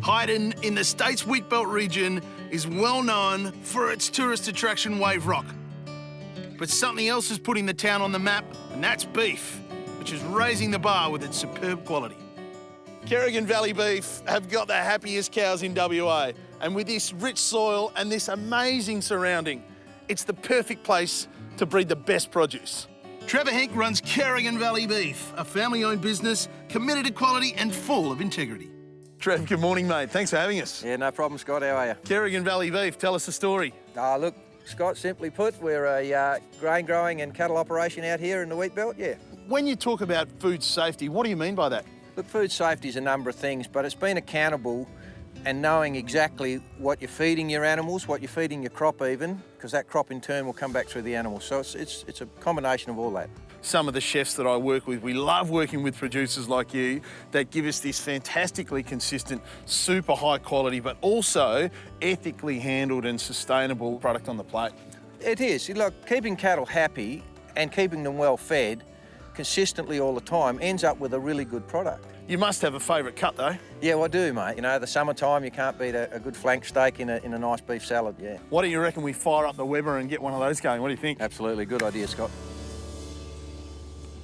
Hyden in the state's Wheatbelt region is well known for its tourist attraction Wave Rock. But something else is putting the town on the map, and that's beef, which is raising the bar with its superb quality. Kerrigan Valley Beef have got the happiest cows in WA, and with this rich soil and this amazing surrounding, it's the perfect place to breed the best produce. Trevor Henk runs Kerrigan Valley Beef, a family-owned business committed to quality and full of integrity. Trev, good morning, mate. Thanks for having us. Yeah, no problem, Scott. How are you? Kerrigan Valley Beef, tell us the story. Look, Scott, simply put, we're a grain growing and cattle operation out here in the wheat belt, yeah. When you talk about food safety, what do you mean by that? Look, food safety is a number of things, but it's being accountable and knowing exactly what you're feeding your animals, what you're feeding your crop even, because that crop in turn will come back through the animals. So it's a combination of all that. Some of the chefs that I work with, we love working with producers like you that give us this fantastically consistent, super high quality, but also ethically handled and sustainable product on the plate. It is. Look, keeping cattle happy and keeping them well fed consistently all the time ends up with a really good product. You must have a favourite cut though. Yeah, well, I do, mate. You know, the summertime, you can't beat a good flank steak in a nice beef salad, yeah. Why don't you reckon we fire up the Weber and get one of those going? What do you think? Absolutely. Good idea, Scott.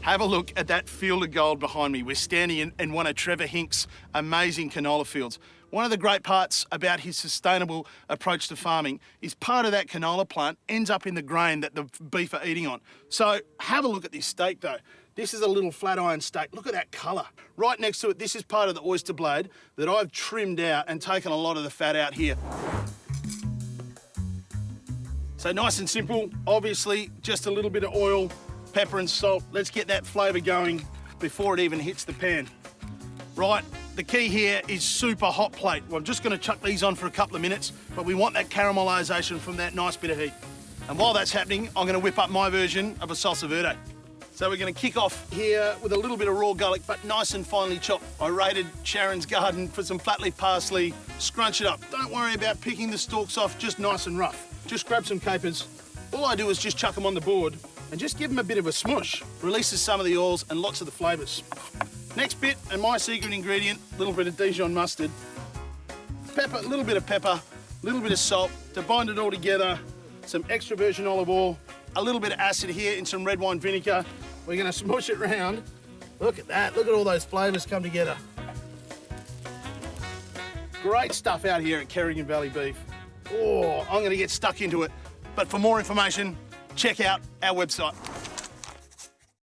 Have a look at that field of gold behind me. We're standing in one of Trevor Hink's amazing canola fields. One of the great parts about his sustainable approach to farming is part of that canola plant ends up in the grain that the beef are eating on. So have a look at this steak though. This is a little flat iron steak. Look at that colour. Right next to it, this is part of the oyster blade that I've trimmed out and taken a lot of the fat out here. So nice and simple, obviously just a little bit of oil, pepper and salt. Let's get that flavour going before it even hits the pan. Right, the key here is super hot plate. Well, I'm just going to chuck these on for a couple of minutes, but we want that caramelisation from that nice bit of heat. And while that's happening, I'm going to whip up my version of a salsa verde. So we're going to kick off here with a little bit of raw garlic, but nice and finely chopped. I raided Sharon's garden for some flat leaf parsley, scrunch it up. Don't worry about picking the stalks off, just nice and rough. Just grab some capers. All I do is just chuck them on the board and just give them a bit of a smush. Releases some of the oils and lots of the flavours. Next bit, and my secret ingredient, a little bit of Dijon mustard. Pepper, a little bit of pepper, a little bit of salt to bind it all together. Some extra virgin olive oil, a little bit of acid here in some red wine vinegar. We're gonna smush it round. Look at that, look at all those flavours come together. Great stuff out here at Kerrigan Valley Beef. Oh, I'm gonna get stuck into it. But for more information, check out our website.